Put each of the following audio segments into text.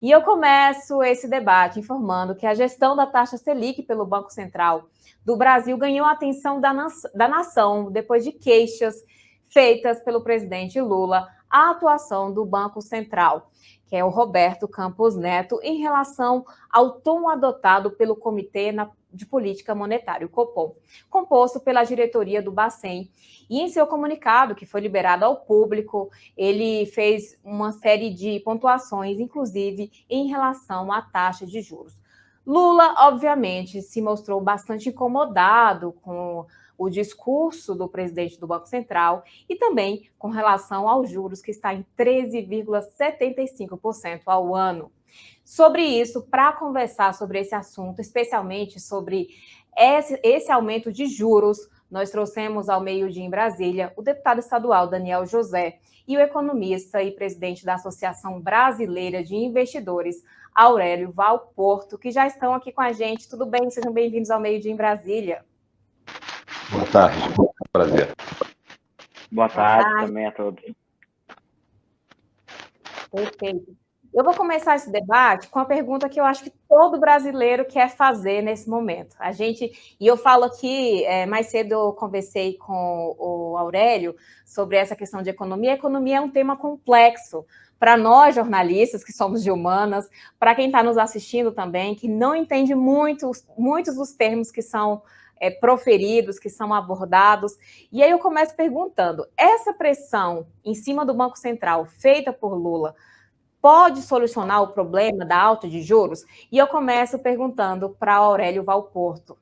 E eu começo esse debate informando que a gestão da taxa Selic pelo Banco Central do Brasil ganhou a atenção da nação depois de queixas feitas pelo presidente Lula à atuação do Banco Central, que é o Roberto Campos Neto, em relação ao tom adotado pelo Comitê de Política Monetária, o Copom, composto pela diretoria do Bacen. E em seu comunicado, que foi liberado ao público, ele fez uma série de pontuações, inclusive em relação à taxa de juros. Lula, obviamente, se mostrou bastante incomodado com o discurso do presidente do Banco Central e também com relação aos juros, que está em 13,75% ao ano. Sobre isso, para conversar sobre esse assunto, especialmente sobre esse aumento de juros, nós trouxemos ao meio-dia em Brasília o deputado estadual Daniel José e o economista e presidente da Associação Brasileira de Investidores, Aurélio Valporto, que já estão aqui com a gente. Tudo bem? Sejam bem-vindos ao meio-dia em Brasília. Boa tarde, prazer. Boa tarde também a todos. Perfeito. Eu vou começar esse debate com a pergunta que eu acho que todo brasileiro quer fazer nesse momento. E eu falo aqui, mais cedo eu conversei com o Aurélio sobre essa questão de economia. A economia é um tema complexo para nós, jornalistas, que somos de humanas, para quem está nos assistindo também, que não entende muitos dos termos que são proferidos, que são abordados. E aí eu começo perguntando, essa pressão em cima do Banco Central feita por Lula pode solucionar o problema da alta de juros? E eu começo perguntando para Aurélio Valporto.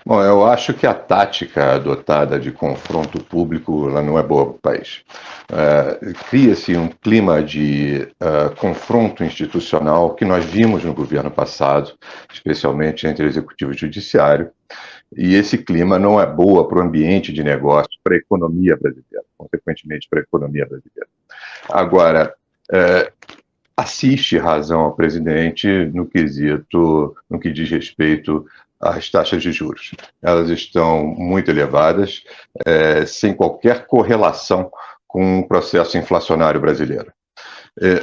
Bom, eu acho que a tática adotada de confronto público ela não é boa para o país. Cria-se um clima de confronto institucional que nós vimos no governo passado, especialmente entre o Executivo e o Judiciário, e esse clima não é boa para o ambiente de negócio, para a economia brasileira, consequentemente para a economia brasileira. Agora, assiste razão ao presidente no que diz respeito às taxas de juros. Elas estão muito elevadas, sem qualquer correlação com o processo inflacionário brasileiro.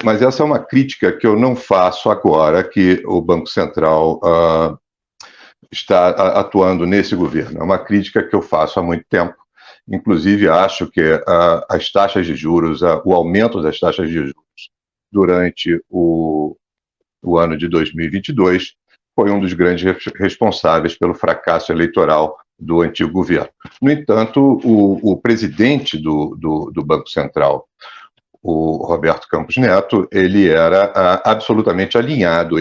Mas essa é uma crítica que eu não faço agora que o Banco Central está atuando nesse governo. É uma crítica que eu faço há muito tempo. Inclusive, acho que as taxas de juros, o aumento das taxas de juros durante o ano de 2022 foi um dos grandes responsáveis pelo fracasso eleitoral do antigo governo. No entanto, o presidente do Banco Central, o Roberto Campos Neto, ele era absolutamente alinhado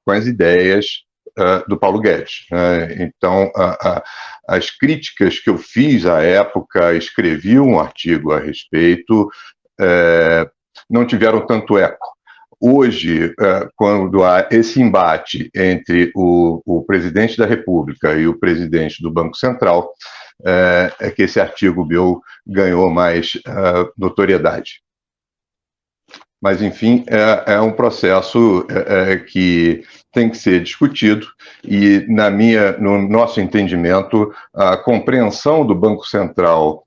com as ideias do Paulo Guedes. Então, as críticas que eu fiz à época, escrevi um artigo a respeito, não tiveram tanto eco. Hoje, quando há esse embate entre o presidente da República e o presidente do Banco Central, é que esse artigo meu ganhou mais notoriedade. Mas, enfim, é um processo que tem que ser discutido e, no nosso entendimento, a compreensão do Banco Central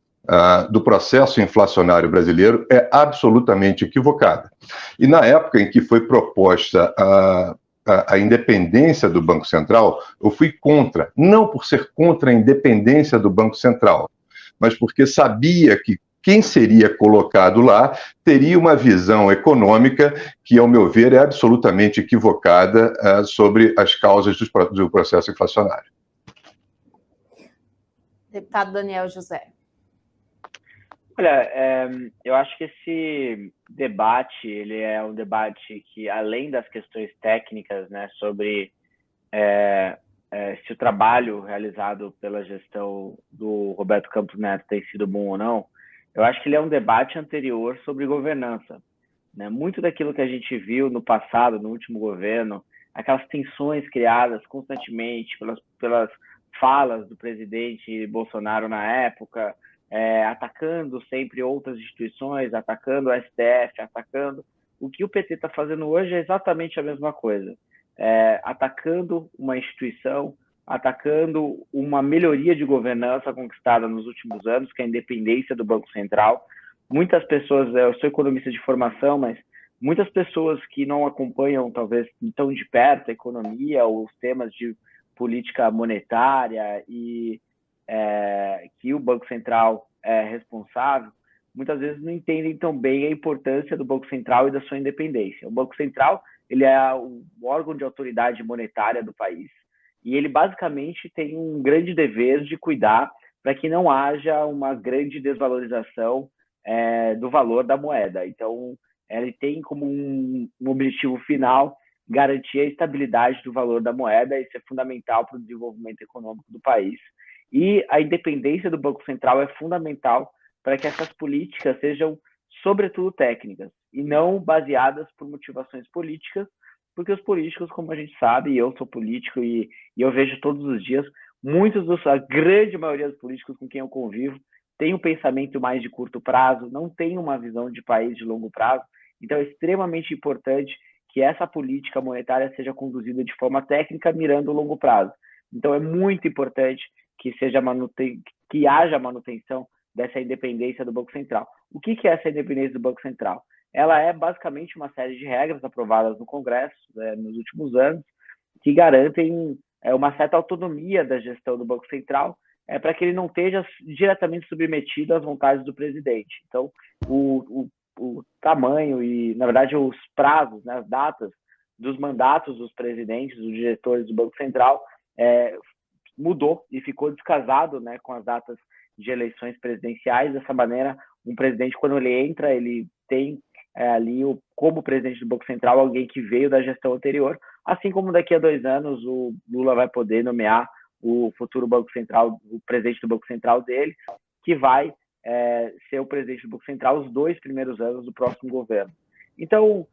do processo inflacionário brasileiro é absolutamente equivocada. E na época em que foi proposta a independência do Banco Central, eu fui contra, não por ser contra a independência do Banco Central, mas porque sabia que quem seria colocado lá teria uma visão econômica que, ao meu ver, é absolutamente equivocada sobre as causas do processo inflacionário. Deputado Daniel José. Olha, eu acho que esse debate, ele é um debate que, além das questões técnicas, né, sobre se o trabalho realizado pela gestão do Roberto Campos Neto tem sido bom ou não, eu acho que ele é um debate anterior sobre governança. Né? Muito daquilo que a gente viu no passado, no último governo, aquelas tensões criadas constantemente pelas falas do presidente Bolsonaro na época, atacando sempre outras instituições, atacando o STF, atacando... O que o PT está fazendo hoje é exatamente a mesma coisa. Atacando uma instituição, atacando uma melhoria de governança conquistada nos últimos anos, que é a independência do Banco Central. Muitas pessoas, eu sou economista de formação, mas muitas pessoas que não acompanham, talvez, tão de perto a economia ou os temas de política monetária e que o Banco Central é responsável, muitas vezes não entendem tão bem a importância do Banco Central e da sua independência. O Banco Central, ele é o órgão de autoridade monetária do país e ele basicamente tem um grande dever de cuidar para que não haja uma grande desvalorização do valor da moeda. Então, ele tem como um objetivo final garantir a estabilidade do valor da moeda, isso é fundamental para o desenvolvimento econômico do país. E a independência do Banco Central é fundamental para que essas políticas sejam, sobretudo, técnicas e não baseadas por motivações políticas, porque os políticos, como a gente sabe, e eu sou político e eu vejo todos os dias, a grande maioria dos políticos com quem eu convivo tem um pensamento mais de curto prazo, não tem uma visão de país de longo prazo. Então, é extremamente importante que essa política monetária seja conduzida de forma técnica, mirando o longo prazo. Então, é muito importante que haja manutenção dessa independência do Banco Central. O que é essa independência do Banco Central? Ela é basicamente uma série de regras aprovadas no Congresso nos últimos anos que garantem uma certa autonomia da gestão do Banco Central para que ele não esteja diretamente submetido às vontades do presidente. Então, o tamanho e, na verdade, os prazos, as datas dos mandatos dos presidentes, dos diretores do Banco Central mudou e ficou descasado com as datas de eleições presidenciais. Dessa maneira, um presidente, quando ele entra, ele tem ali, como presidente do Banco Central, alguém que veio da gestão anterior, assim como daqui a 2 anos o Lula vai poder nomear o futuro Banco Central, o presidente do Banco Central dele, que vai ser o presidente do Banco Central os 2 primeiros anos do próximo governo. Então,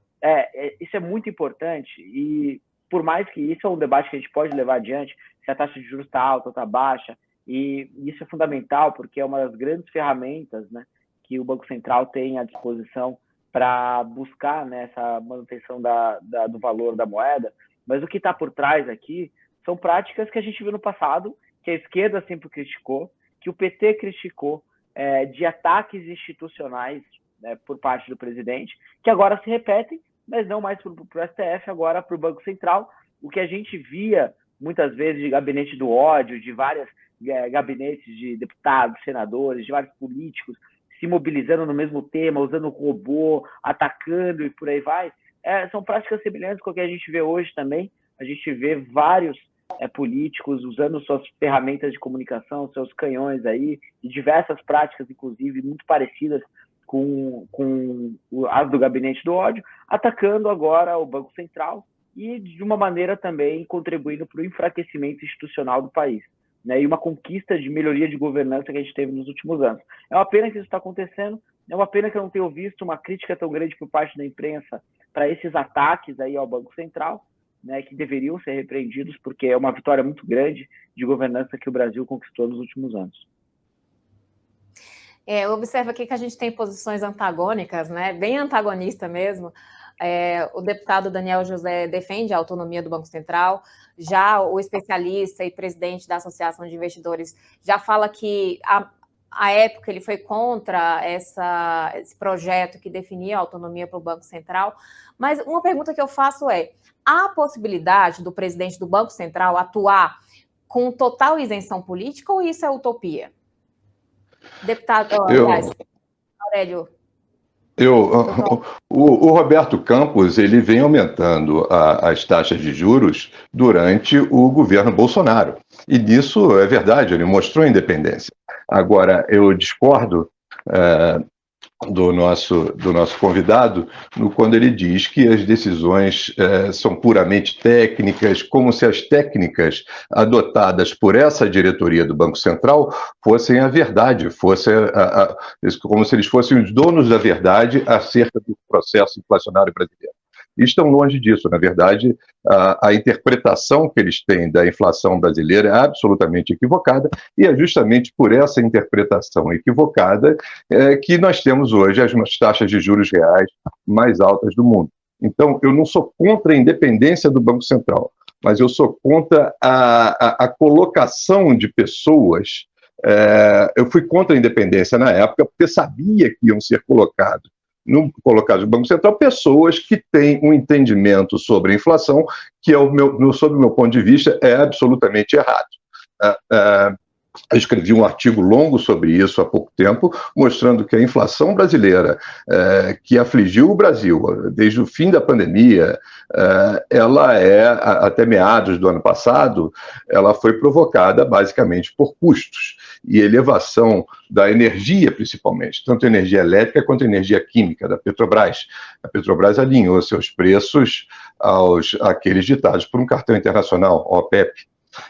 isso é muito importante e, por mais que isso é um debate que a gente pode levar adiante, se a taxa de juros está alta ou está baixa, e isso é fundamental porque é uma das grandes ferramentas que o Banco Central tem à disposição para buscar essa manutenção do valor da moeda, mas o que está por trás aqui são práticas que a gente viu no passado, que a esquerda sempre criticou, que o PT criticou, de ataques institucionais por parte do presidente, que agora se repetem, mas não mais para o STF, agora para o Banco Central. O que a gente via muitas vezes de gabinete do ódio, de vários gabinetes de deputados, senadores, de vários políticos se mobilizando no mesmo tema, usando robô, atacando e por aí vai, são práticas semelhantes com o que a gente vê hoje também. A gente vê vários políticos usando suas ferramentas de comunicação, seus canhões aí, e diversas práticas, inclusive, muito parecidas com as do gabinete do ódio, atacando agora o Banco Central e, de uma maneira, também contribuindo para o enfraquecimento institucional do país, e uma conquista de melhoria de governança que a gente teve nos últimos anos. É uma pena que isso está acontecendo, é uma pena que eu não tenha visto uma crítica tão grande por parte da imprensa para esses ataques aí ao Banco Central, que deveriam ser repreendidos, porque é uma vitória muito grande de governança que o Brasil conquistou nos últimos anos. Observa aqui que a gente tem posições antagônicas, bem antagonista mesmo. O deputado Daniel José defende a autonomia do Banco Central, já o especialista e presidente da Associação de Investidores já fala que, à época, ele foi contra esse projeto que definia a autonomia para o Banco Central. Mas uma pergunta que eu faço há a possibilidade do presidente do Banco Central atuar com total isenção política ou isso é utopia? Deputado, Aurélio. O Roberto Campos ele vem aumentando as taxas de juros durante o governo Bolsonaro. E nisso é verdade, ele mostrou independência. Agora, eu discordo do nosso convidado quando ele diz que as decisões são puramente técnicas, como se as técnicas adotadas por essa diretoria do Banco Central fossem a verdade, como se eles fossem os donos da verdade acerca do processo inflacionário brasileiro. E estão longe disso. Na verdade, a interpretação que eles têm da inflação brasileira é absolutamente equivocada, e é justamente por essa interpretação equivocada que nós temos hoje as taxas de juros reais mais altas do mundo. Então, eu não sou contra a independência do Banco Central, mas eu sou contra a colocação de pessoas. Eu fui contra a independência na época porque sabia que iam ser colocados colocados no Banco Central pessoas que têm um entendimento sobre a inflação que, sob o meu ponto de vista, é absolutamente errado. Eu escrevi um artigo longo sobre isso há pouco tempo, mostrando que a inflação brasileira, que afligiu o Brasil desde o fim da pandemia, ela até meados do ano passado, ela foi provocada basicamente por custos e elevação da energia, principalmente, tanto energia elétrica quanto energia química da Petrobras. A Petrobras alinhou seus preços àqueles ditados por um cartão internacional, OPEP.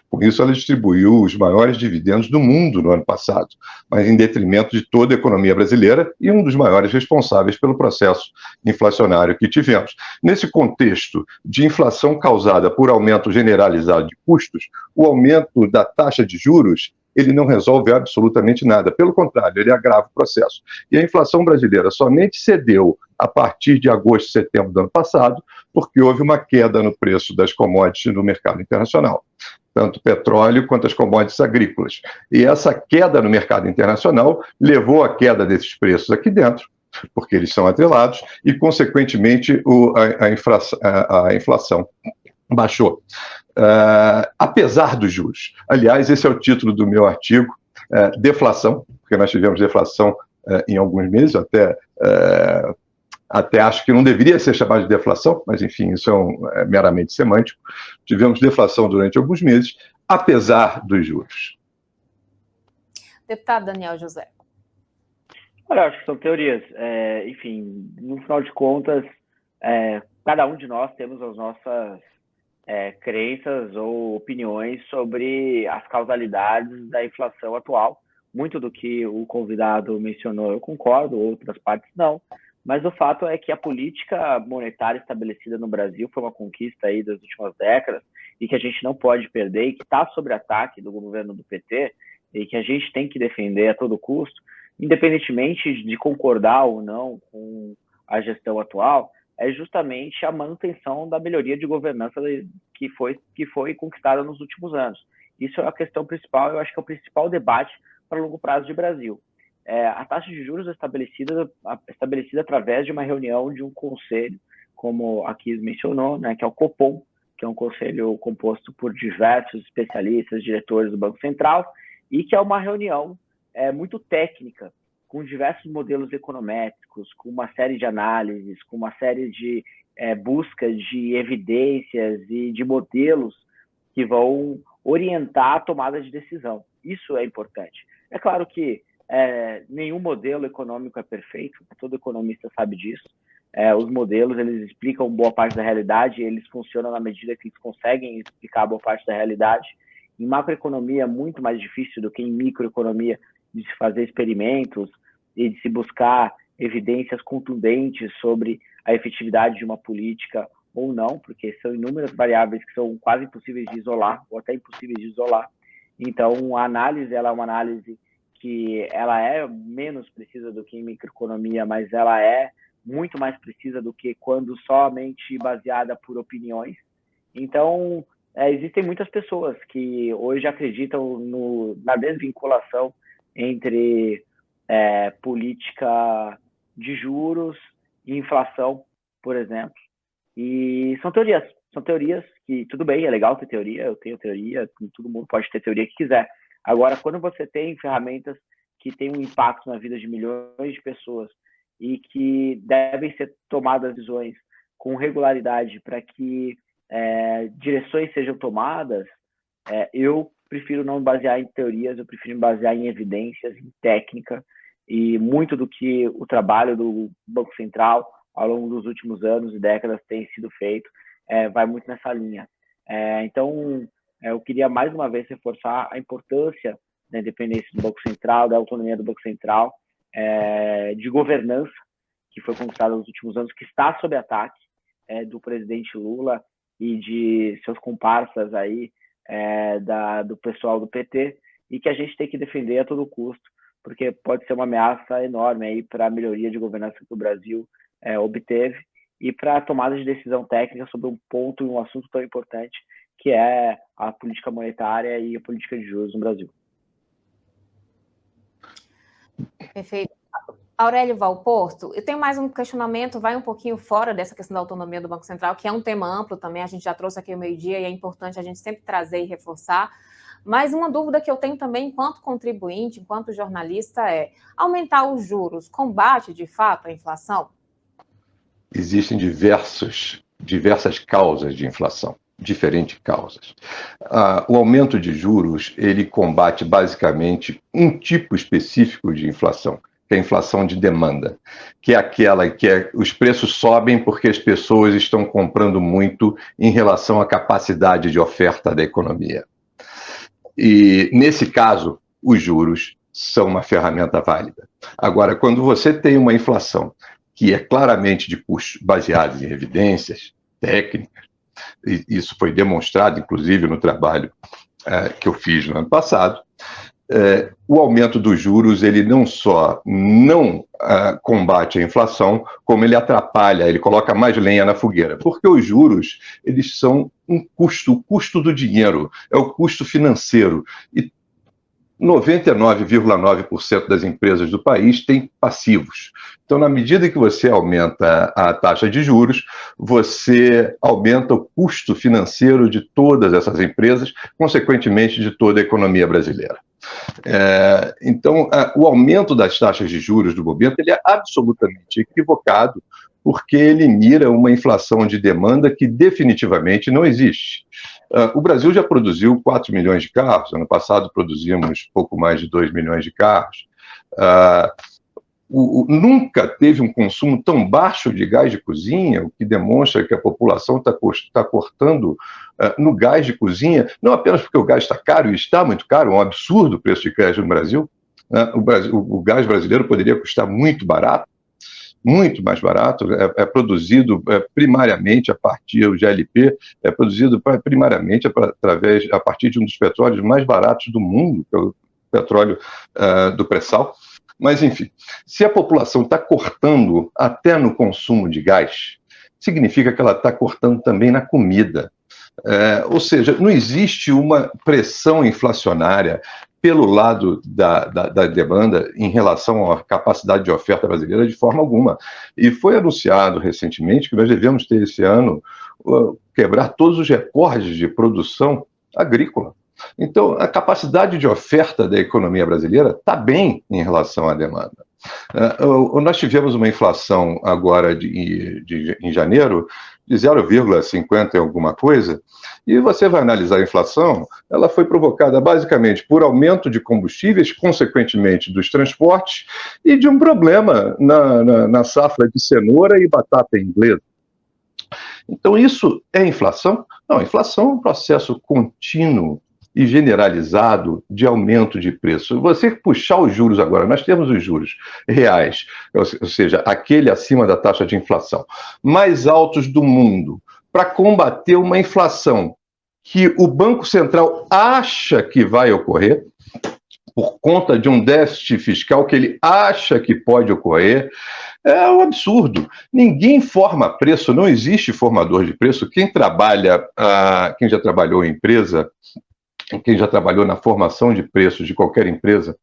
Com isso, ela distribuiu os maiores dividendos do mundo no ano passado, mas em detrimento de toda a economia brasileira e um dos maiores responsáveis pelo processo inflacionário que tivemos. Nesse contexto de inflação causada por aumento generalizado de custos, o aumento da taxa de juros ele não resolve absolutamente nada. Pelo contrário, ele agrava o processo. E a inflação brasileira somente cedeu a partir de agosto, setembro do ano passado, porque houve uma queda no preço das commodities no mercado internacional, tanto petróleo quanto as commodities agrícolas. E essa queda no mercado internacional levou à queda desses preços aqui dentro, porque eles são atrelados, e, consequentemente, a inflação baixou. Apesar dos juros. Aliás, esse é o título do meu artigo, deflação, porque nós tivemos deflação em alguns meses, até acho que não deveria ser chamado de deflação, mas enfim, isso é meramente semântico. Tivemos deflação durante alguns meses, apesar dos juros. Deputado Daniel José. Olha, acho que são teorias. Enfim, no final de contas, cada um de nós temos as nossas crenças ou opiniões sobre as causalidades da inflação atual. Muito do que o convidado mencionou eu concordo, outras partes não. Mas o fato é que a política monetária estabelecida no Brasil foi uma conquista aí das últimas décadas e que a gente não pode perder e que está sob ataque do governo do PT e que a gente tem que defender a todo custo, independentemente de concordar ou não com a gestão atual, é justamente a manutenção da melhoria de governança que foi conquistada nos últimos anos. Isso é a questão principal, eu acho que é o principal debate para o longo prazo de Brasil. A taxa de juros é estabelecida através de uma reunião de um conselho, como aqui mencionou, né, que é o Copom, que é um conselho composto por diversos especialistas, diretores do Banco Central, e que é uma reunião muito técnica, com diversos modelos econométricos, com uma série de análises, com uma série de busca de evidências e de modelos que vão orientar a tomada de decisão. Isso é importante. É claro que nenhum modelo econômico é perfeito, todo economista sabe disso. Os modelos, eles explicam boa parte da realidade, eles funcionam na medida que eles conseguem explicar boa parte da realidade. Em macroeconomia é muito mais difícil do que em microeconomia de se fazer experimentos e de se buscar evidências contundentes sobre a efetividade de uma política ou não, porque são inúmeras variáveis que são quase impossíveis de isolar, ou até impossíveis de isolar. Então, a análise, ela é uma análise que ela é menos precisa do que em microeconomia, mas ela é muito mais precisa do que quando somente baseada por opiniões. Então, existem muitas pessoas que hoje acreditam na desvinculação entre política de juros e inflação, por exemplo. E são teorias que, tudo bem, é legal ter teoria, eu tenho teoria, todo mundo pode ter teoria que quiser. Agora, quando você tem ferramentas que têm um impacto na vida de milhões de pessoas e que devem ser tomadas decisões com regularidade para que direções sejam tomadas, eu prefiro não me basear em teorias, eu prefiro me basear em evidências, em técnica, e muito do que o trabalho do Banco Central ao longo dos últimos anos e décadas tem sido feito, vai muito nessa linha. Então, eu queria mais uma vez reforçar a importância da independência do Banco Central, da autonomia do Banco Central, de governança, que foi conquistada nos últimos anos, que está sob ataque do presidente Lula e de seus comparsas aí, do pessoal do PT, e que a gente tem que defender a todo custo, porque pode ser uma ameaça enorme aí para a melhoria de governança que o Brasil obteve e para a tomada de decisão técnica sobre um ponto e um assunto tão importante que é a política monetária e a política de juros no Brasil. Perfeito. Aurélio Valporto, eu tenho mais um questionamento, vai um pouquinho fora dessa questão da autonomia do Banco Central, que é um tema amplo também, a gente já trouxe aqui ao meio-dia e é importante a gente sempre trazer e reforçar. Mas uma dúvida que eu tenho também, enquanto contribuinte, enquanto jornalista, é: aumentar os juros combate, de fato, a inflação? Existem diversas causas de inflação, diferentes causas. O aumento de juros, ele combate basicamente um tipo específico de inflação, que é a inflação de demanda, que é aquela que os preços sobem porque as pessoas estão comprando muito em relação à capacidade de oferta da economia. E, nesse caso, os juros são uma ferramenta válida. Agora, quando você tem uma inflação que é claramente de custos baseados em evidências técnicas, e isso foi demonstrado, inclusive, no trabalho que eu fiz no ano passado, o aumento dos juros, ele não só não combate a inflação, como ele atrapalha, ele coloca mais lenha na fogueira, porque os juros, eles são um custo, o custo do dinheiro, é o custo financeiro, e 99,9% das empresas do país têm passivos. Então, na medida que você aumenta a taxa de juros, você aumenta o custo financeiro de todas essas empresas, consequentemente de toda a economia brasileira. Então, o aumento das taxas de juros do momento ele é absolutamente equivocado, porque ele mira uma inflação de demanda que definitivamente não existe. O Brasil já produziu 4 milhões de carros, ano passado produzimos pouco mais de 2 milhões de carros. Nunca teve um consumo tão baixo de gás de cozinha, o que demonstra que a população está cortando no gás de cozinha, não apenas porque o gás está caro, e está muito caro, é um absurdo o preço de gás no Brasil. O gás brasileiro poderia custar muito barato, muito mais barato, é produzido primariamente a partir, o GLP é produzido primariamente a partir de um dos petróleos mais baratos do mundo, que é o petróleo do pré-sal. Mas, enfim, se a população está cortando até no consumo de gás, significa que ela está cortando também na comida. Ou seja, não existe uma pressão inflacionária pelo lado da demanda em relação à capacidade de oferta brasileira de forma alguma. E foi anunciado recentemente que nós devemos ter esse ano quebrar todos os recordes de produção agrícola. Então, a capacidade de oferta da economia brasileira está bem em relação à demanda. Nós tivemos uma inflação agora em janeiro de 0,50 e alguma coisa, e você vai analisar a inflação, ela foi provocada basicamente por aumento de combustíveis, consequentemente dos transportes, e de um problema na safra de cenoura e batata inglesa. Então, isso é inflação? Não, inflação é um processo contínuo e generalizado de aumento de preço. Você puxar os juros agora, nós temos os juros reais, ou seja, aquele acima da taxa de inflação, mais altos do mundo, para combater uma inflação que o Banco Central acha que vai ocorrer, por conta de um déficit fiscal que ele acha que pode ocorrer, é um absurdo. Ninguém forma preço, não existe formador de preço. Quem já trabalhou em empresa, quem já trabalhou na formação de preços de qualquer empresa,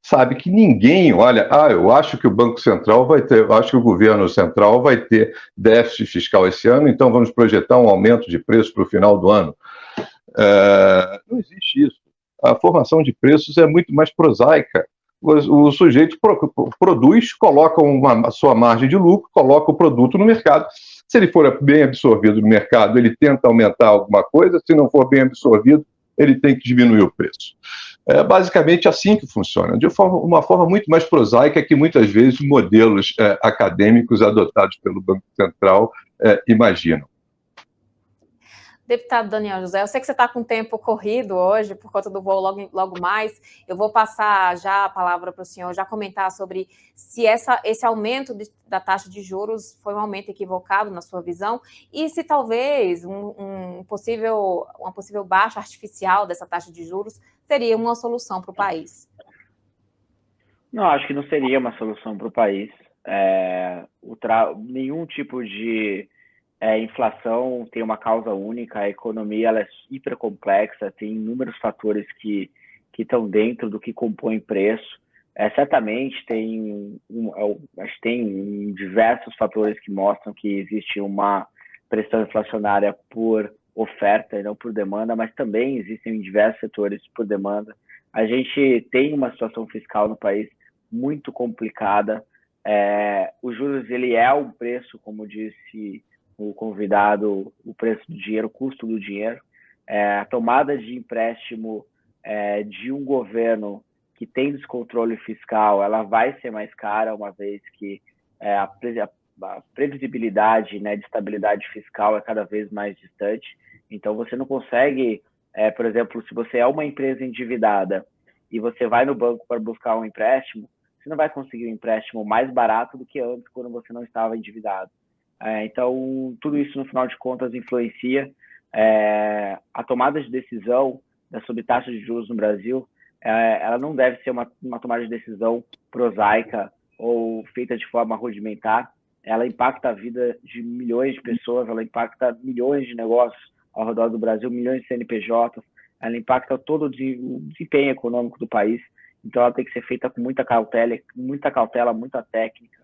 sabe que ninguém olha, eu acho que o Banco Central eu acho que o governo central vai ter déficit fiscal esse ano, então vamos projetar um aumento de preço para o final do ano. Não existe isso. A formação de preços é muito mais prosaica. O sujeito produz, coloca a sua margem de lucro, coloca o produto no mercado. Se ele for bem absorvido no mercado, ele tenta aumentar alguma coisa. Se não for bem absorvido, ele tem que diminuir o preço. É basicamente assim que funciona, de uma forma muito mais prosaica que muitas vezes modelos acadêmicos adotados pelo Banco Central imaginam. Deputado Daniel José, eu sei que você está com tempo corrido hoje, por conta do voo logo mais. Eu vou passar já a palavra para o senhor já comentar sobre se esse aumento da taxa de juros foi um aumento equivocado na sua visão, e se talvez uma possível baixa artificial dessa taxa de juros seria uma solução para o país. Não, acho que não seria uma solução para o país. Nenhum tipo de inflação tem uma causa única, a economia ela é hiper complexa, tem inúmeros fatores que estão dentro do que compõe preço. Certamente acho que tem diversos fatores que mostram que existe uma pressão inflacionária por oferta e não por demanda, mas também existem diversos setores por demanda. A gente tem uma situação fiscal no país muito complicada. Os juros, ele é um preço, como disse o convidado, o preço do dinheiro, o custo do dinheiro. A tomada de empréstimo de um governo que tem descontrole fiscal, ela vai ser mais cara, uma vez que a previsibilidade, né, de estabilidade fiscal é cada vez mais distante. Então, você não consegue, por exemplo, se você é uma empresa endividada e você vai no banco para buscar um empréstimo, você não vai conseguir um empréstimo mais barato do que antes, quando você não estava endividado. Então, tudo isso, no final de contas, influencia. A tomada de decisão sobre taxa de juros no Brasil, ela não deve ser uma tomada de decisão prosaica ou feita de forma rudimentar. Ela impacta a vida de milhões de pessoas, ela impacta milhões de negócios ao redor do Brasil, milhões de CNPJs, ela impacta todo o desempenho econômico do país. Então, ela tem que ser feita com muita cautela, muita técnica,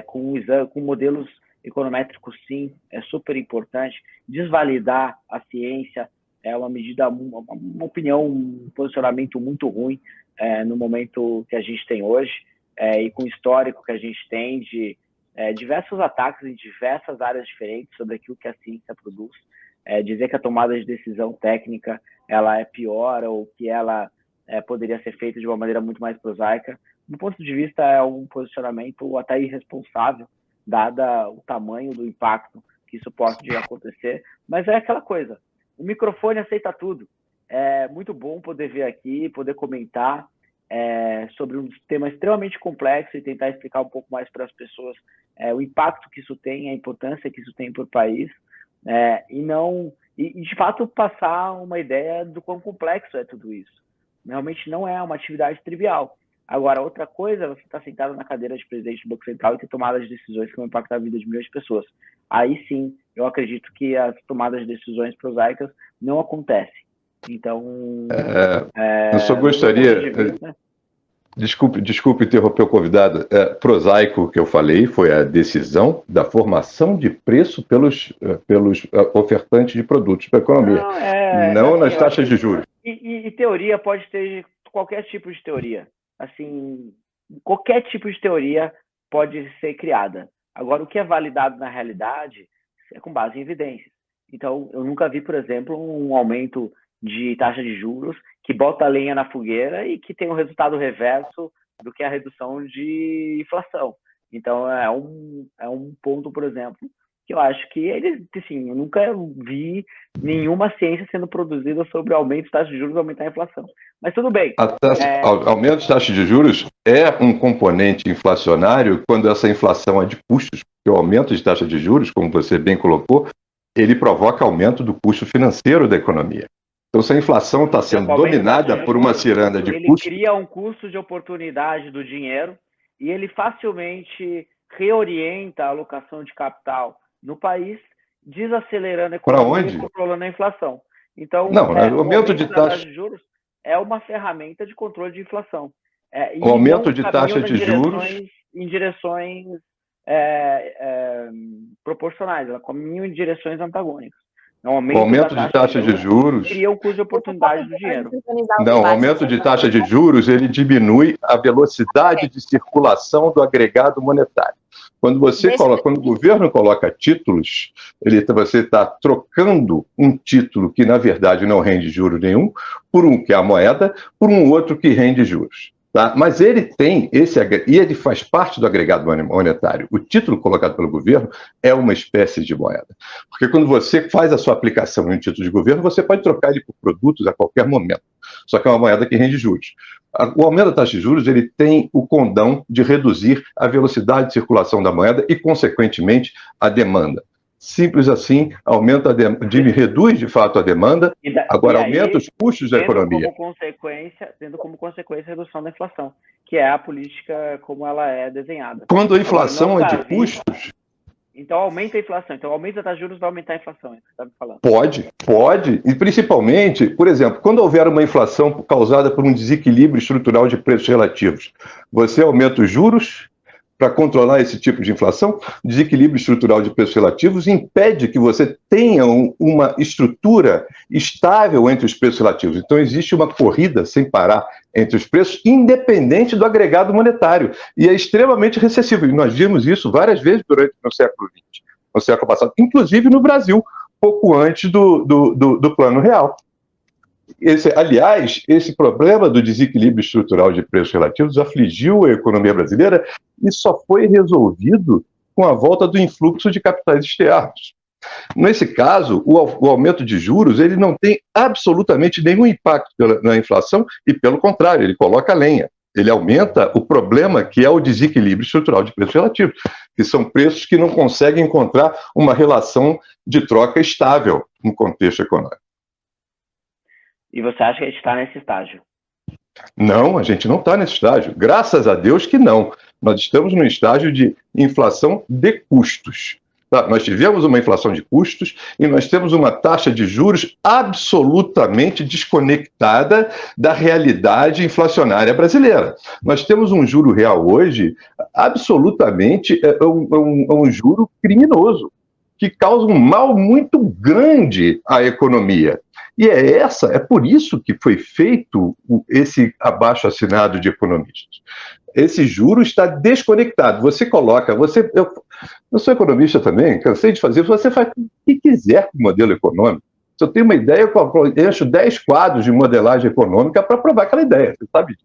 com modelos econométricos, sim, é super importante. Desvalidar a ciência é uma medida, uma opinião, um posicionamento muito ruim no momento que a gente tem hoje, e com o histórico que a gente tem de diversos ataques em diversas áreas diferentes sobre aquilo que a ciência produz. Dizer que a tomada de decisão técnica ela é pior, ou que ela poderia ser feita de uma maneira muito mais prosaica, do ponto de vista, é um posicionamento até irresponsável, dada o tamanho do impacto que isso pode acontecer. Mas é aquela coisa, o microfone aceita tudo. É muito bom poder vir aqui, poder comentar sobre um tema extremamente complexo e tentar explicar um pouco mais para as pessoas o impacto que isso tem, a importância que isso tem para o país, e de fato passar uma ideia do quão complexo é tudo isso. Realmente não é uma atividade trivial. Agora, outra coisa é você estar sentado na cadeira de presidente do Banco Central e ter tomadas de decisões que vão impactar a vida de milhões de pessoas. Aí sim, eu acredito que as tomadas de decisões prosaicas não acontecem. Então, eu só gostaria... Desculpe interromper o convidado. Prosaico que eu falei foi a decisão da formação de preço pelos ofertantes de produtos para a economia, não nas taxas de juros. E teoria pode ter qualquer tipo de teoria. Assim, qualquer tipo de teoria pode ser criada. Agora, o que é validado na realidade é com base em evidências. Então, eu nunca vi, por exemplo, um aumento de taxa de juros que bota a lenha na fogueira e que tem um resultado reverso do que a redução de inflação. Então, é um ponto, por exemplo, que eu acho que assim, eu nunca vi nenhuma ciência sendo produzida sobre aumento de taxa de juros e aumentar a inflação. Mas tudo bem. Aumento de taxa de juros é um componente inflacionário quando essa inflação é de custos, porque o aumento de taxa de juros, como você bem colocou, ele provoca aumento do custo financeiro da economia. Então, se a inflação está sendo dominada por uma ciranda de custos... Ele cria um custo de oportunidade do dinheiro e ele facilmente reorienta a alocação de capital no país, desacelerando a economia e controlando a inflação. Então, o aumento de taxa de juros é uma ferramenta de controle de inflação. O aumento de taxa de juros... Em direções proporcionais, ela caminha em direções antagônicas. O aumento de taxa de juros cria o custo de oportunidade do dinheiro. Não, o aumento de taxa de juros ele diminui a velocidade de circulação do agregado monetário. Quando o governo coloca títulos, você está trocando um título que na verdade não rende juros nenhum por um que é a moeda, por um outro que rende juros. Tá? Mas ele tem e ele faz parte do agregado monetário. O título colocado pelo governo é uma espécie de moeda. Porque quando você faz a sua aplicação em um título de governo, você pode trocar ele por produtos a qualquer momento. Só que é uma moeda que rende juros. O aumento da taxa de juros ele tem o condão de reduzir a velocidade de circulação da moeda e, consequentemente, a demanda. Simples assim, reduz de fato a demanda, agora aumenta os custos da economia. Tendo como consequência a redução da inflação, que é a política como ela é desenhada. Quando a inflação é de custos... Então aumenta a inflação. Então aumenta a taxa de juros vai aumentar a inflação, é isso que você está me falando. Pode. E principalmente, por exemplo, quando houver uma inflação causada por um desequilíbrio estrutural de preços relativos, você aumenta os juros para controlar esse tipo de inflação. O desequilíbrio estrutural de preços relativos impede que você tenha uma estrutura estável entre os preços relativos. Então, existe uma corrida sem parar entre os preços, independente do agregado monetário. E é extremamente recessivo. E nós vimos isso várias vezes durante o século XX, no século passado, inclusive no Brasil, pouco antes do Plano Real. Aliás, esse problema do desequilíbrio estrutural de preços relativos afligiu a economia brasileira e só foi resolvido com a volta do influxo de capitais externos. Nesse caso, o aumento de juros ele não tem absolutamente nenhum impacto na inflação e, pelo contrário, ele coloca lenha. Ele aumenta o problema que é o desequilíbrio estrutural de preços relativos, que são preços que não conseguem encontrar uma relação de troca estável no contexto econômico. E você acha que a gente está nesse estágio? Não, a gente não está nesse estágio. Graças a Deus que não. Nós estamos no estágio de inflação de custos. Tá? Nós tivemos uma inflação de custos e nós temos uma taxa de juros absolutamente desconectada da realidade inflacionária brasileira. Nós temos um juro real hoje absolutamente um juro criminoso, que causa um mal muito grande à economia. E é por isso que foi feito esse abaixo-assinado de economistas. Esse juro está desconectado. Você coloca... Eu sou economista também, cansei de fazer. Você faz o que quiser com o modelo econômico. Se eu tenho uma ideia, eu encho 10 quadros de modelagem econômica para provar aquela ideia. Você sabe disso.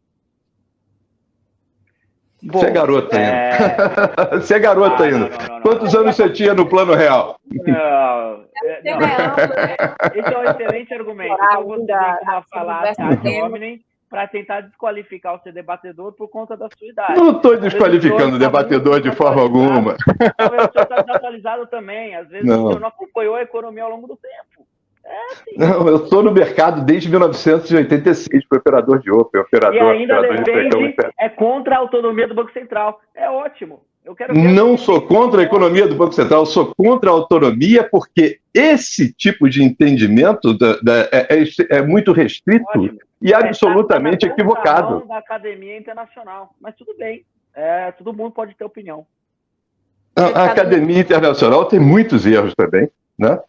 Você é garota ainda. Você é garota ainda. Quantos anos você tinha no Plano Real? Não. Esse é um excelente argumento. Então você vem com uma falácia ad hominem para tentar desqualificar o seu debatedor por conta da sua idade. Não estou desqualificando o debatedor de forma alguma. Não, o senhor está desatualizado também. Às vezes o senhor não acompanhou a economia ao longo do tempo. Assim. Não, eu estou no mercado desde 1986, fui operador de Open, e ainda defende, é contra a autonomia do Banco Central. É ótimo. Eu quero não sou contra a economia do Banco Central, sou contra a autonomia porque esse tipo de entendimento é muito restrito. Ótimo. E absolutamente equivocado. Da academia internacional, mas tudo bem, todo mundo pode ter opinião. A academia internacional tem muitos erros também, né?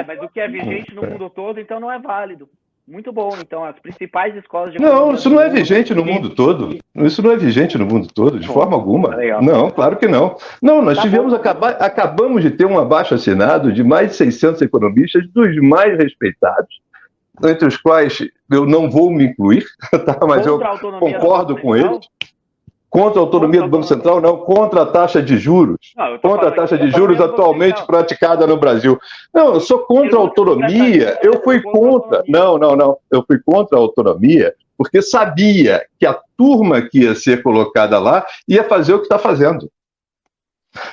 Mas o que é vigente no mundo todo, então não é válido. Muito bom, então, as principais escolas de Não, isso não é vigente no mundo todo. Isso não é vigente no mundo todo, de forma alguma. Não, claro que não. Não, nós acabamos de ter um abaixo-assinado de mais de 600 economistas, dos mais respeitados, entre os quais eu não vou me incluir, tá? Mas eu concordo com eles. Contra a autonomia do Banco Central, não, contra a taxa de juros. Contra a taxa de juros atualmente praticada no Brasil. Não, eu sou contra a autonomia, eu fui contra. Não. Eu fui contra a autonomia porque sabia que a turma que ia ser colocada lá ia fazer o que está fazendo.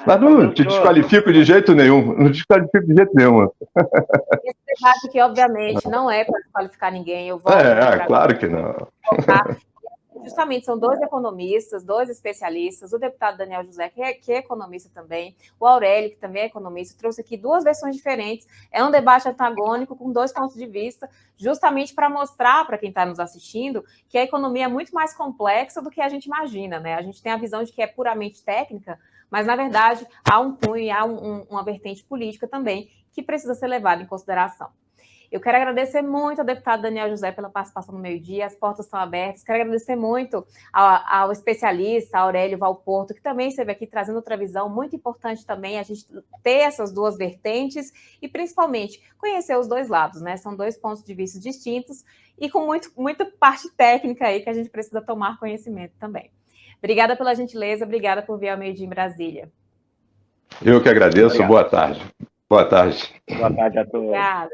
Mas não te desqualifico de jeito nenhum. Não desqualifico de jeito nenhum. Esse debate aqui, obviamente, não é para desqualificar ninguém. Eu vou claro que não. Justamente, são dois economistas, dois especialistas, o deputado Daniel José, que é economista também, o Aurélio, que também é economista, trouxe aqui duas versões diferentes, é um debate antagônico com dois pontos de vista, justamente para mostrar para quem está nos assistindo que a economia é muito mais complexa do que a gente imagina, né? A gente tem a visão de que é puramente técnica, mas, na verdade, há um cunho, há uma vertente política também que precisa ser levada em consideração. Eu quero agradecer muito ao deputado Daniel José pela participação no meio-dia, as portas estão abertas. Quero agradecer muito ao especialista Aurélio Valporto, que também esteve aqui trazendo outra visão, muito importante também a gente ter essas duas vertentes e, principalmente, conhecer os dois lados, né? São dois pontos de vista distintos e com muita parte técnica aí que a gente precisa tomar conhecimento também. Obrigada pela gentileza, obrigada por vir ao meio-dia em Brasília. Eu que agradeço, boa tarde. Boa tarde. Boa tarde a todos. Obrigada.